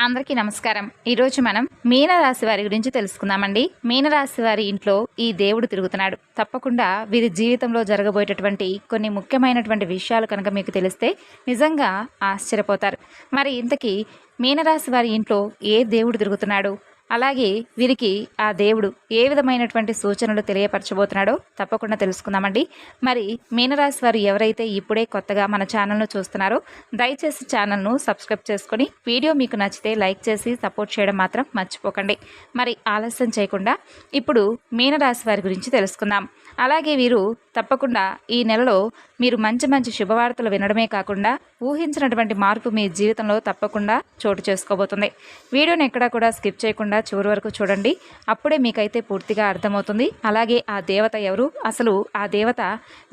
అందరికీ నమస్కారం. ఈరోజు మనం మీనరాశి వారి గురించి తెలుసుకుందామండి. మీనరాశి వారి ఇంట్లో ఈ దేవుడు తిరుగుతున్నాడు. తప్పకుండా వీరి జీవితంలో జరగబోయేటటువంటి కొన్ని ముఖ్యమైనటువంటి విషయాలు కనుక మీకు తెలిస్తే నిజంగా ఆశ్చర్యపోతారు. మరి ఇంతకీ మీనరాశి వారి ఇంట్లో ఏ దేవుడు తిరుగుతున్నాడు, అలాగే వీరికి ఆ దేవుడు ఏ విధమైనటువంటి సూచనలు తెలియపరచబోతున్నాడో తప్పకుండా తెలుసుకుందామండి. మరి మీనరాశి వారు ఎవరైతే ఇప్పుడే కొత్తగా మన ఛానల్ను చూస్తున్నారో దయచేసి ఛానల్ను సబ్స్క్రైబ్ చేసుకొని వీడియో మీకు నచ్చితే లైక్ చేసి సపోర్ట్ చేయడం మాత్రం మర్చిపోకండి. మరి ఆలస్యం చేయకుండా ఇప్పుడు మీనరాశి వారి గురించి తెలుసుకుందాం. అలాగే వీరు తప్పకుండా ఈ నెలలో మీరు మంచి మంచి శుభవార్తలు వినడమే కాకుండా ఊహించినటువంటి మార్పు మీ జీవితంలో తప్పకుండా చోటు చేసుకోబోతుంది. వీడియోని ఎక్కడా కూడా స్కిప్ చేయకుండా చివరి వరకు చూడండి. అప్పుడే మీకైతే పూర్తిగా అర్థమవుతుంది. అలాగే ఆ దేవత ఎవరు, అసలు ఆ దేవత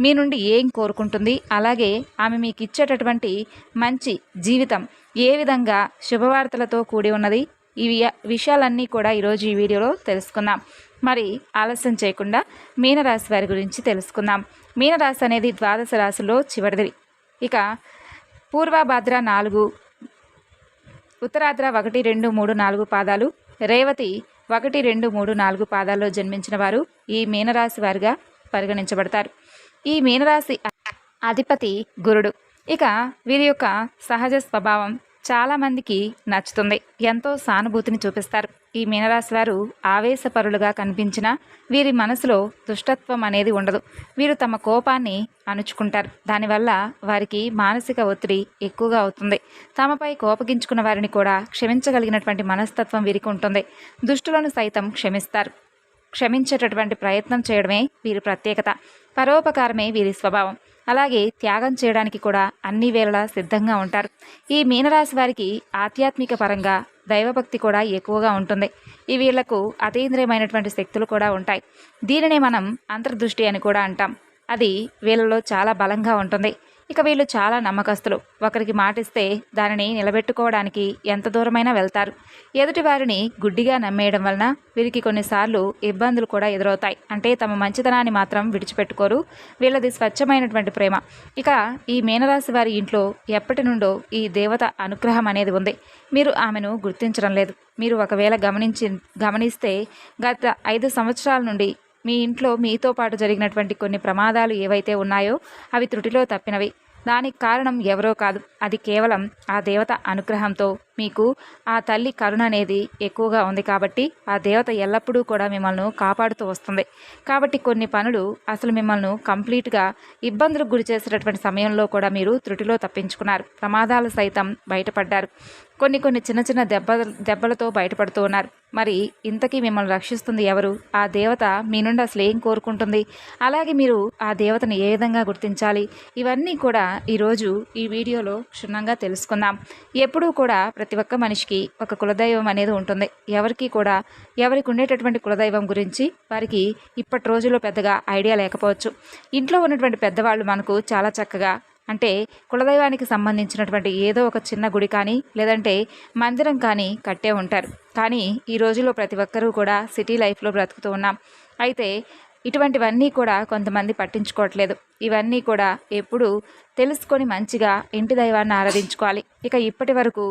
మీ నుండి ఏం కోరుకుంటుంది, అలాగే ఆమె మీకు ఇచ్చేటటువంటి మంచి జీవితం ఏ విధంగా శుభవార్తలతో కూడి ఉన్నది, ఈ విషయాలన్నీ కూడా ఈరోజు ఈ వీడియోలో తెలుసుకుందాం. మరి ఆలస్యం చేయకుండా మీనరాశి వారి గురించి తెలుసుకుందాం. మీనరాశి అనేది ద్వాదశ రాశిలో చివరిది. ఇక పూర్వభాద్ర 4, ఉత్తరాద్ర 1, 2, 3, 4 పాదాలు, రేవతి 1, 2, 3, 4 పాదాల్లో జన్మించిన వారు ఈ మీనరాశి వారిగా పరిగణించబడతారు. ఈ మీనరాశి అధిపతి గురుడు. ఇక వీరి యొక్క సహజ స్వభావం చాలామందికి నచ్చుతుంది. ఎంతో సానుభూతిని చూపిస్తారు. ఈ మీనరాశి వారు ఆవేశపరులుగా కనిపించినా వీరి మనసులో దుష్టత్వం అనేది ఉండదు. వీరు తమ కోపాన్ని అణుచుకుంటారు. దానివల్ల వారికి మానసిక ఒత్తిడి ఎక్కువగా అవుతుంది. తమపై కోపగించుకున్న వారిని కూడా క్షమించగలిగినటువంటి మనస్తత్వం వీరికి ఉంటుంది. దుష్టులను సైతం క్షమించేటటువంటి ప్రయత్నం చేయడమే వీరి ప్రత్యేకత. పరోపకారమే వీరి స్వభావం. అలాగే త్యాగం చేయడానికి కూడా అన్ని వేళలా సిద్ధంగా ఉంటారు. ఈ మీనరాశి వారికి ఆధ్యాత్మిక పరంగా దైవభక్తి కూడా ఎక్కువగా ఉంటుంది. ఈ వీళ్లకు అతీంద్రియమైనటువంటి శక్తులు కూడా ఉంటాయి. దీనినే మనం అంతర్దృష్టి అని కూడా అంటాం. అది వీళ్ళలో చాలా బలంగా ఉంటుంది. ఇక వీళ్ళు చాలా నమ్మకస్తులు. ఒకరికి మాటిస్తే దానిని నిలబెట్టుకోవడానికి ఎంత దూరమైనా వెళ్తారు. ఎదుటి వారిని గుడ్డిగా నమ్మేయడం వలన వీరికి కొన్నిసార్లు ఇబ్బందులు కూడా ఎదురవుతాయి. అంటే తమ మంచితనాన్ని మాత్రం విడిచిపెట్టుకోరు. వీళ్ళది స్వచ్ఛమైనటువంటి ప్రేమ. ఇక ఈ మీనరాశి వారి ఇంట్లో ఎప్పటి నుండో ఈ దేవత అనుగ్రహం అనేది ఉంది. మీరు ఆమెను గుర్తించడం లేదు. మీరు ఒకవేళ గమనిస్తే గత 5 సంవత్సరాల నుండి మీ ఇంట్లో మీతో పాటు జరిగినటువంటి కొన్ని ప్రమాదాలు ఏవైతే ఉన్నాయో అవి త్రుటిలో తప్పినవి. దానికి కారణం ఎవరో కాదు, అది కేవలం ఆ దేవత అనుగ్రహంతో మీకు ఆ తల్లి కరుణ అనేది ఎక్కువగా ఉంది. కాబట్టి ఆ దేవత ఎల్లప్పుడూ కూడా మిమ్మల్ని కాపాడుతూ వస్తుంది. కాబట్టి కొన్ని పనులు అసలు మిమ్మల్ని కంప్లీట్గా ఇబ్బందులకు గురి చేసేటటువంటి సమయంలో కూడా మీరు త్రుటిలో తప్పించుకున్నారు. ప్రమాదాలు సైతం బయటపడ్డారు. కొన్ని చిన్న చిన్న దెబ్బలతో బయటపడుతూ ఉన్నారు. మరి ఇంతకీ మిమ్మల్ని రక్షిస్తుంది ఎవరు? ఆ దేవత మీ నుండి అసలు ఏం కోరుకుంటుంది? అలాగే మీరు ఆ దేవతను ఏ విధంగా గుర్తించాలి? ఇవన్నీ కూడా ఈరోజు ఈ వీడియోలో క్షుణ్ణంగా తెలుసుకుందాం. ఎప్పుడూ కూడా ప్రతి ఒక్క మనిషికి ఒక కులదైవం అనేది ఉంటుంది. ఎవరికి ఉండేటటువంటి కులదైవం గురించి వారికి ఇప్పటి రోజుల్లో పెద్దగా ఐడియా లేకపోవచ్చు. ఇంట్లో ఉన్నటువంటి పెద్దవాళ్ళు మనకు చాలా చక్కగా అంటే కులదైవానికి సంబంధించినటువంటి ఏదో ఒక చిన్న గుడి కానీ లేదంటే మందిరం కానీ కట్టే ఉంటారు. కానీ ఈ రోజుల్లో ప్రతి ఒక్కరూ కూడా సిటీ లైఫ్లో బ్రతుకుతూ ఉన్నాం. అయితే ఇటువంటివన్నీ కూడా కొంతమంది పట్టించుకోవట్లేదు. ఇవన్నీ కూడా ఎప్పుడు తెలుసుకొని మంచిగా ఇంటి దైవాన్ని ఆరాధించుకోవాలి. ఇక ఇప్పటి వరకు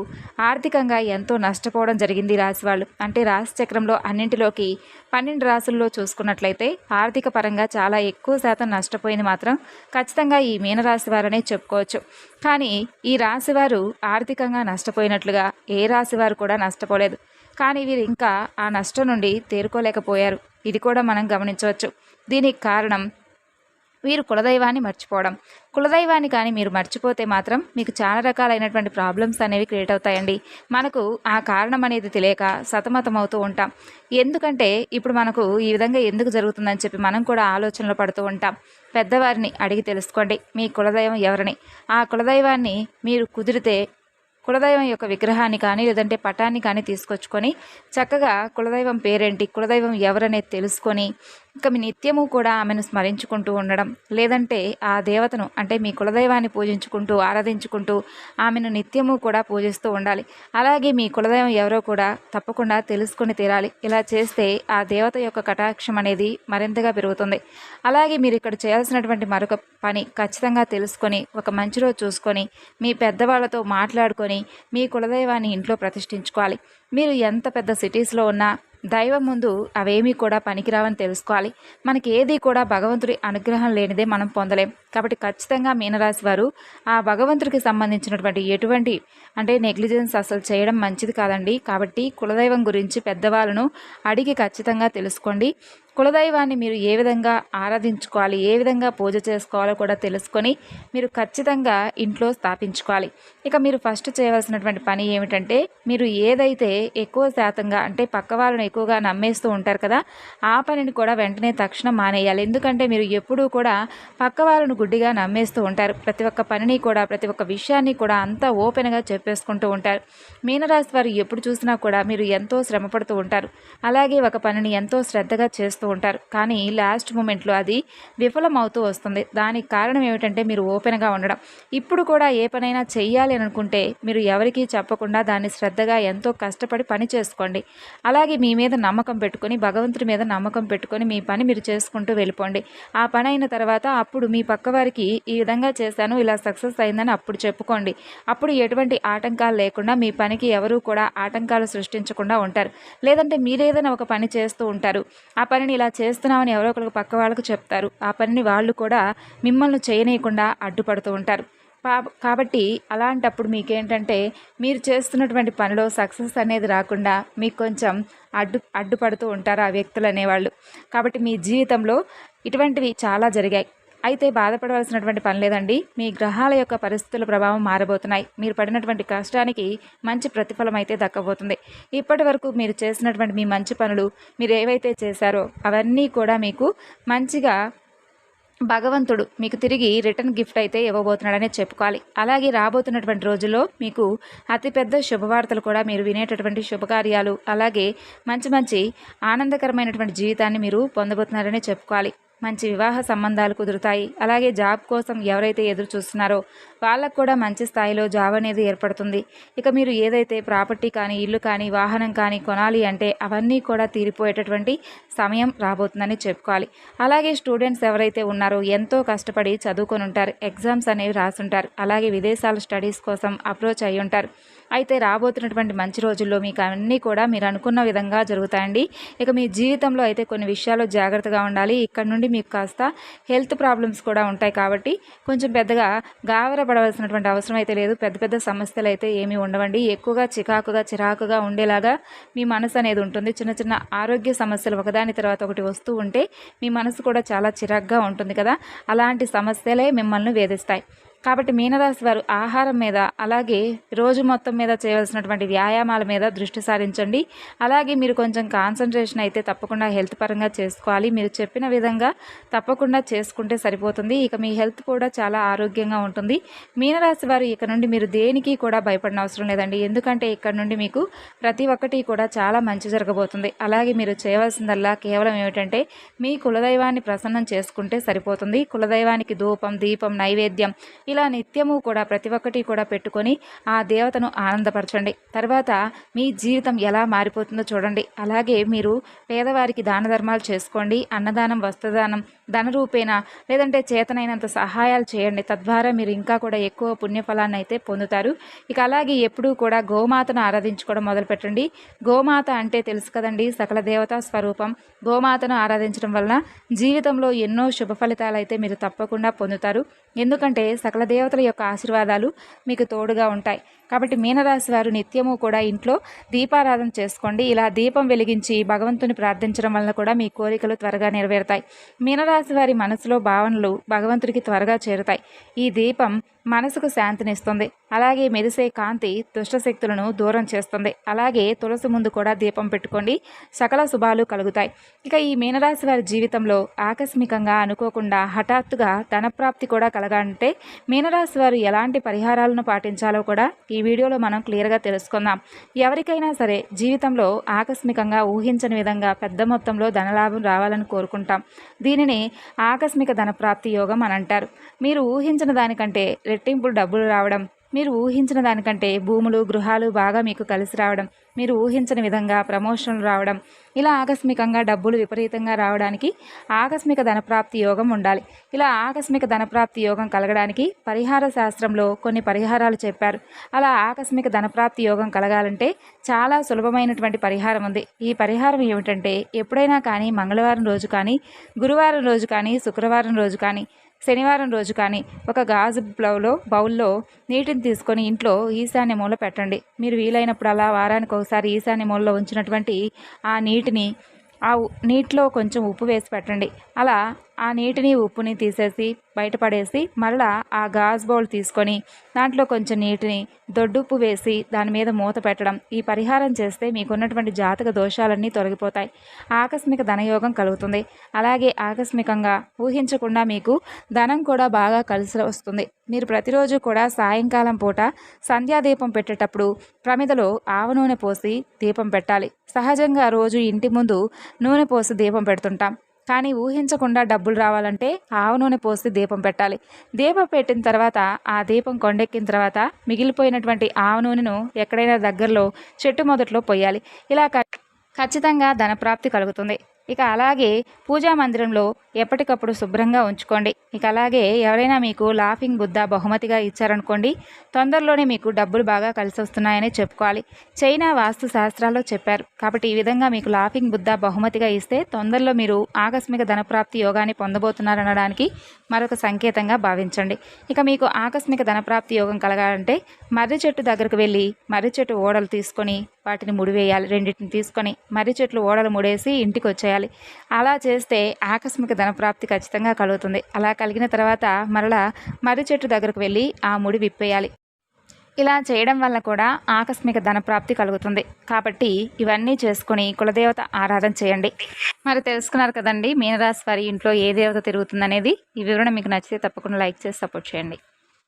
ఆర్థికంగా ఎంతో నష్టపోవడం జరిగింది రాశి వాళ్ళు. అంటే రాశి చక్రంలో అన్నింటిలోకి 12 రాశుల్లో చూసుకున్నట్లయితే ఆర్థిక పరంగా చాలా ఎక్కువ శాతం నష్టపోయింది మాత్రం ఖచ్చితంగా ఈ మీనరాశి వారనే చెప్పుకోవచ్చు. కానీ ఈ రాశి వారు ఆర్థికంగా నష్టపోయినట్లుగా ఏ రాశి వారు కూడా నష్టపోలేదు. కానీ వీరు ఇంకా ఆ నష్టం నుండి తేరుకోలేకపోయారు. ఇది కూడా మనం గమనించవచ్చు. దీనికి కారణం వీరు కులదైవాన్ని మర్చిపోవడం. కులదైవాన్ని కానీ మీరు మర్చిపోతే మాత్రం మీకు చాలా రకాలైనటువంటి ప్రాబ్లమ్స్ అనేవి క్రియేట్ అవుతాయండి. మనకు ఆ కారణం అనేది తెలియక సతమతమవుతూ ఉంటాం. ఎందుకంటే ఇప్పుడు మనకు ఈ విధంగా ఎందుకు జరుగుతుందని చెప్పి మనం కూడా ఆలోచనలు పడుతూ ఉంటాం. పెద్దవారిని అడిగి తెలుసుకోండి మీ కులదైవం ఎవరని. ఆ కులదైవాన్ని మీరు కుదిరితే కులదైవం యొక్క విగ్రహాన్ని కానీ లేదంటే పటాన్ని కానీ తీసుకొచ్చుకొని చక్కగా కులదైవం పేరేంటి, కులదైవం ఎవరనేది తెలుసుకొని ఇక మీ నిత్యము కూడా ఆమెను స్మరించుకుంటూ ఉండడం, లేదంటే ఆ దేవతను అంటే మీ కులదైవాన్ని పూజించుకుంటూ ఆరాధించుకుంటూ ఆమెను నిత్యము కూడా పూజిస్తూ ఉండాలి. అలాగే మీ కులదైవం ఎవరో కూడా తప్పకుండా తెలుసుకొని తీరాలి. ఇలా చేస్తే ఆ దేవత యొక్క కటాక్షం అనేది మరింతగా పెరుగుతుంది. అలాగే మీరు ఇక్కడ చేయాల్సినటువంటి మరొక పని ఖచ్చితంగా తెలుసుకొని ఒక మంచి రోజు చూసుకొని మీ పెద్దవాళ్ళతో మాట్లాడుకొని మీ కులదైవాన్ని ఇంట్లో ప్రతిష్ఠించుకోవాలి. మీరు ఎంత పెద్ద సిటీస్లో ఉన్నా దైవం ముందు అవేమీ కూడా పనికిరావని తెలుసుకోవాలి. మనకి ఏది కూడా భగవంతుడి అనుగ్రహం లేనిదే మనం పొందలేం. కాబట్టి ఖచ్చితంగా మీనరాశి వారు ఆ భగవంతుడికి సంబంధించినటువంటి ఎటువంటి అంటే నెగ్లిజెన్స్ అసలు చేయడం మంచిది కాదండి. కాబట్టి కులదైవం గురించి పెద్దవాళ్ళను అడిగి ఖచ్చితంగా తెలుసుకోండి. కులదైవాన్ని మీరు ఏ విధంగా ఆరాధించుకోవాలి, ఏ విధంగా పూజ చేసుకోవాలో కూడా తెలుసుకొని మీరు ఖచ్చితంగా ఇంట్లో స్థాపించుకోవాలి. ఇక మీరు ఫస్ట్ చేయవలసినటువంటి పని ఏమిటంటే, మీరు ఏదైతే ఎక్కువ శాతంగా అంటే పక్క వాళ్ళని ఎక్కువగా నమ్మేస్తూ ఉంటారు కదా, ఆ పనిని కూడా వెంటనే తక్షణం మానేయాలి. ఎందుకంటే మీరు ఎప్పుడూ కూడా పక్క వాళ్ళను గుడ్డిగా నమ్మేస్తూ ఉంటారు. ప్రతి ఒక్క పనిని కూడా ప్రతి ఒక్క విషయాన్ని కూడా అంతా ఓపెన్గా చెప్పేసుకుంటూ ఉంటారు. మీనరాశి వారు ఎప్పుడు చూసినా కూడా మీరు ఎంతో శ్రమపడుతూ ఉంటారు. అలాగే ఒక పనిని ఎంతో శ్రద్ధగా చేస్తూ ఉంటారు. కానీ లాస్ట్ మూమెంట్లో అది విఫలమవుతూ వస్తుంది. దానికి కారణం ఏమిటంటే మీరు ఓపెన్గా ఉండడం. ఇప్పుడు కూడా ఏ పనైనా చెయ్యాలి అని అనుకుంటే మీరు ఎవరికీ చెప్పకుండా దాన్ని శ్రద్ధగా ఎంతో కష్టపడి పని చేసుకోండి. అలాగే మీ మీద నమ్మకం పెట్టుకొని భగవంతుడి మీద నమ్మకం పెట్టుకొని మీ పని మీరు చేసుకుంటూ వెళ్ళిపోండి. ఆ పని అయిన తర్వాత అప్పుడు మీ పక్క వారికి ఈ విధంగా చేశాను, ఇలా సక్సెస్ అయిందని అప్పుడు చెప్పుకోండి. అప్పుడు ఎటువంటి ఆటంకాలు లేకుండా మీ పనికి ఎవరూ కూడా ఆటంకాలు సృష్టించకుండా ఉంటారు. లేదంటే మీరేదైనా ఒక పని చేస్తూ ఉంటారు, ఆ పనిని ఇలా చేస్తున్నామని ఎవరో ఒకరికి పక్క వాళ్ళకు చెప్తారు. ఆ పనిని వాళ్ళు కూడా మిమ్మల్ని చేయనీయకుండా అడ్డుపడుతూ ఉంటారు. కాబట్టి అలాంటప్పుడు మీకేంటంటే మీరు చేస్తున్నటువంటి పనిలో సక్సెస్ అనేది రాకుండా మీకు కొంచెం అడ్డుపడుతూ ఉంటారు ఆ వ్యక్తులు అనేవాళ్ళు. కాబట్టి మీ జీవితంలో ఇటువంటివి చాలా జరిగాయి. అయితే బాధపడవలసినటువంటి పని లేదండి. మీ గ్రహాల యొక్క పరిస్థితుల ప్రభావం మారబోతున్నాయి. మీరు పడినటువంటి కష్టానికి మంచి ప్రతిఫలం అయితే దక్కబోతుంది. ఇప్పటి వరకు మీరు చేసినటువంటి మీ మంచి పనులు మీరు ఏవైతే చేశారో అవన్నీ కూడా మీకు మంచిగా భగవంతుడు మీకు తిరిగి రిటర్న్ గిఫ్ట్ అయితే ఇవ్వబోతున్నాడనే చెప్పుకోవాలి. అలాగే రాబోతున్నటువంటి రోజుల్లో మీకు అతిపెద్ద శుభవార్తలు కూడా మీరు వినేటటువంటి శుభకార్యాలు, అలాగే మంచి మంచి ఆనందకరమైనటువంటి జీవితాన్ని మీరు పొందబోతున్నారనే చెప్పుకోవాలి. మంచి వివాహ సంబంధాలు కుదురుతాయి. అలాగే జాబ్ కోసం ఎవరైతే ఎదురు చూస్తున్నారో వాళ్ళకు కూడా మంచి స్థాయిలో జాబ్ అనేది ఏర్పడుతుంది. ఇక మీరు ఏదైతే ప్రాపర్టీ కానీ ఇల్లు కానీ వాహనం కానీ కొనాలి అంటే అవన్నీ కూడా తీరిపోయేటటువంటి సమయం రాబోతుందని చెప్పుకోవాలి. అలాగే స్టూడెంట్స్ ఎవరైతే ఉన్నారో ఎంతో కష్టపడి చదువుకొని ఉంటారు, ఎగ్జామ్స్ అనేవి రాసుంటారు, అలాగే విదేశాల స్టడీస్ కోసం అప్రోచ్ అయ్యి ఉంటారు. అయితే రాబోతున్నటువంటి మంచి రోజుల్లో మీకు అన్నీ కూడా మీరు అనుకున్న విధంగా జరుగుతాయండి. ఇక మీ జీవితంలో అయితే కొన్ని విషయాల్లో జాగ్రత్తగా ఉండాలి. ఇక్కడ నుండి మీకు కాస్త హెల్త్ ప్రాబ్లమ్స్ కూడా ఉంటాయి. కాబట్టి కొంచెం పెద్దగా గాబరపడవలసినటువంటి అవసరం అయితే లేదు. పెద్ద పెద్ద సమస్యలు అయితే ఏమీ ఉండవండి. ఎక్కువగా చిరాకుగా ఉండేలాగా మీ మనసు అనేది ఉంటుంది. చిన్న చిన్న ఆరోగ్య సమస్యలు ఒకదాని తర్వాత ఒకటి వస్తూ ఉంటే మీ మనసు కూడా చాలా చిరాకుగా ఉంటుంది కదా, అలాంటి సమస్యలే మిమ్మల్ని వేధిస్తాయి. కాబట్టి మీనరాశి వారు ఆహారం మీద అలాగే రోజు మొత్తం మీద చేయవలసినటువంటి వ్యాయామాల మీద దృష్టి సారించండి. అలాగే మీరు కొంచెం కాన్సన్ట్రేషన్ అయితే తప్పకుండా హెల్త్ పరంగా చేసుకోవాలి. మీరు చెప్పిన విధంగా తప్పకుండా చేసుకుంటే సరిపోతుంది. ఇక మీ హెల్త్ కూడా చాలా ఆరోగ్యంగా ఉంటుంది. మీనరాశి వారు ఇక నుండి మీరు దేనికి కూడా భయపడిన అవసరం లేదండి. ఎందుకంటే ఇక్కడ నుండి మీకు ప్రతి ఒక్కటి కూడా చాలా మంచి జరగబోతుంది. అలాగే మీరు చేయవలసిందల్లా కేవలం ఏమిటంటే మీ కులదైవాన్ని ప్రసన్నం చేసుకుంటే సరిపోతుంది. కులదైవానికి ధూపం, దీపం, నైవేద్యం ఇలా నిత్యము కూడా ప్రతి ఒక్కటి కూడా పెట్టుకొని ఆ దేవతను ఆనందపరచండి. తర్వాత మీ జీవితం ఎలా మారిపోతుందో చూడండి. అలాగే మీరు పేదవారికి దాన ధర్మాలు చేసుకోండి. అన్నదానం, వస్త్రదానం, ధన రూపేణ లేదంటే చేతనైనంత సహాయాలు చేయండి. తద్వారా మీరు ఇంకా కూడా ఎక్కువ పుణ్యఫలాన్ని అయితే పొందుతారు. ఇక అలాగే ఎప్పుడూ కూడా గోమాతను ఆరాధించుకోవడం మొదలుపెట్టండి. గోమాత అంటే తెలుసు కదండి, సకల దేవతా స్వరూపం. గోమాతను ఆరాధించడం వలన జీవితంలో ఎన్నో శుభ ఫలితాలు అయితే మీరు తప్పకుండా పొందుతారు. ఎందుకంటే సకల దేవతల యొక్క ఆశీర్వాదాలు మీకు తోడుగా ఉంటాయి. కాబట్టి మీనరాశి వారు నిత్యము కూడా ఇంట్లో దీపారాధన చేసుకోండి. ఇలా దీపం వెలిగించి భగవంతుని ప్రార్థించడం వలన కూడా మీ కోరికలు త్వరగా నెరవేరుతాయి. మీనరాశి వారి మనసులో భావనలు భగవంతుడికి త్వరగా చేరుతాయి. ఈ దీపం మనసుకు శాంతినిస్తుంది. అలాగే మెరిసే కాంతి దుష్టశక్తులను దూరం చేస్తుంది. అలాగే తులసి ముందు కూడా దీపం పెట్టుకోండి, సకల శుభాలు కలుగుతాయి. ఇక ఈ మీనరాశి వారి జీవితంలో ఆకస్మికంగా అనుకోకుండా హఠాత్తుగా ధనప్రాప్తి కూడా కలగాలంటే మీనరాశి వారు ఎలాంటి పరిహారాలను పాటించాలో కూడా ఈ వీడియోలో మనం క్లియర్గా తెలుసుకుందాం. ఎవరికైనా సరే జీవితంలో ఆకస్మికంగా ఊహించని విధంగా పెద్ద మొత్తంలో ధనలాభం రావాలని కోరుకుంటాం. దీనిని ఆకస్మిక ధనప్రాప్తి యోగం అని అంటారు. మీరు ఊహించిన దానికంటే రెట్టింపులు డబ్బులు రావడం, మీరు ఊహించిన దానికంటే భూములు గృహాలు బాగా మీకు కలిసి రావడం, మీరు ఊహించని విధంగా ప్రమోషన్లు రావడం, ఇలా ఆకస్మికంగా డబ్బులు విపరీతంగా రావడానికి ఆకస్మిక ధనప్రాప్తి యోగం ఉండాలి. ఇలా ఆకస్మిక ధనప్రాప్తి యోగం కలగడానికి పరిహార శాస్త్రంలో కొన్ని పరిహారాలు చెప్పారు. అలా ఆకస్మిక ధనప్రాప్తి యోగం కలగాలంటే చాలా సులభమైనటువంటి పరిహారం ఉంది. ఈ పరిహారం ఏమిటంటే, ఎప్పుడైనా కానీ మంగళవారం రోజు కానీ, గురువారం రోజు కానీ, శుక్రవారం రోజు కానీ, శనివారం రోజు కానీ ఒక గాజు బౌల్లో నీటిని తీసుకొని ఇంట్లో ఈశాన్య మూల పెట్టండి. మీరు వీలైనప్పుడు అలా వారానికి ఒకసారి ఈశాన్య మూలలో ఉంచినటువంటి ఆ నీటిని నీటిలో కొంచెం ఉప్పు వేసి పెట్టండి. అలా ఆ నీటిని ఉప్పుని తీసేసి బయటపడేసి మరలా ఆ గాజ్ బౌల్ తీసుకొని దాంట్లో కొంచెం నీటిని దొడ్డుప్పు వేసి దాని మీద మూత పెట్టడం. ఈ పరిహారం చేస్తే మీకున్నటువంటి జాతక దోషాలన్నీ తొలగిపోతాయి. ఆకస్మిక ధనయోగం కలుగుతుంది. అలాగే ఆకస్మికంగా ఊహించకుండా మీకు ధనం కూడా బాగా కలిసి వస్తుంది. మీరు ప్రతిరోజు కూడా సాయంకాలం పూట సంధ్యాదీపం పెట్టేటప్పుడు ప్రమిదలో ఆవ నూనె పోసి దీపం పెట్టాలి. సహజంగా రోజు ఇంటి ముందు నూనె పోసి దీపం పెడుతుంటాం. కానీ ఊహించకుండా డబ్బులు రావాలంటే ఆవ నూనె పోసి దీపం పెట్టాలి. దీపం పెట్టిన తర్వాత ఆ దీపం కొండెక్కిన తర్వాత మిగిలిపోయినటువంటి ఆవ నూనెను ఎక్కడైనా దగ్గరలో చెట్టు మొదట్లో పోయాలి. ఇలా ఖచ్చితంగా ధనప్రాప్తి కలుగుతుంది. ఇక అలాగే పూజా మందిరంలో ఎప్పటికప్పుడు శుభ్రంగా ఉంచుకోండి. ఇక అలాగే ఎవరైనా మీకు లాఫింగ్ బుద్ధ బహుమతిగా ఇచ్చారనుకోండి, తొందరలోనే మీకు డబ్బులు బాగా కలిసి వస్తున్నాయని చెప్పుకోవాలి. చైనా వాస్తు శాస్త్రాల్లో చెప్పారు. కాబట్టి ఈ విధంగా మీకు లాఫింగ్ బుద్ధ బహుమతిగా ఇస్తే తొందరలో మీరు ఆకస్మిక ధనప్రాప్తి యోగాన్ని పొందబోతున్నారనడానికి మరొక సంకేతంగా భావించండి. ఇక మీకు ఆకస్మిక ధనప్రాప్తి యోగం కలగాలంటే మర్రి చెట్టు దగ్గరకు వెళ్ళి మర్రి చెట్టు ఓడలు తీసుకొని వాటిని ముడివేయాలి. రెండింటిని తీసుకొని మర్రి చెట్లు ఓడలు ముడేసి ఇంటికి వచ్చేయాలి. అలా చేస్తే ఆకస్మిక ధనప్రాప్తి ఖచ్చితంగా కలుగుతుంది. అలా కలిగిన తర్వాత మరలా మర్రి చెట్టు దగ్గరకు వెళ్ళి ఆ ముడి విప్పేయాలి. ఇలా చేయడం వల్ల కూడా ఆకస్మిక ధనప్రాప్తి కలుగుతుంది. కాబట్టి ఇవన్నీ చేసుకొని కులదేవత ఆరాధన చేయండి. మరి తెలుసుకున్నారు కదండి, మీనరాశి వారి ఇంట్లో ఏ దేవత తిరుగుతుందనేది. ఈ వివరణ మీకు నచ్చితే తప్పకుండా లైక్ చేసి సపోర్ట్ చేయండి.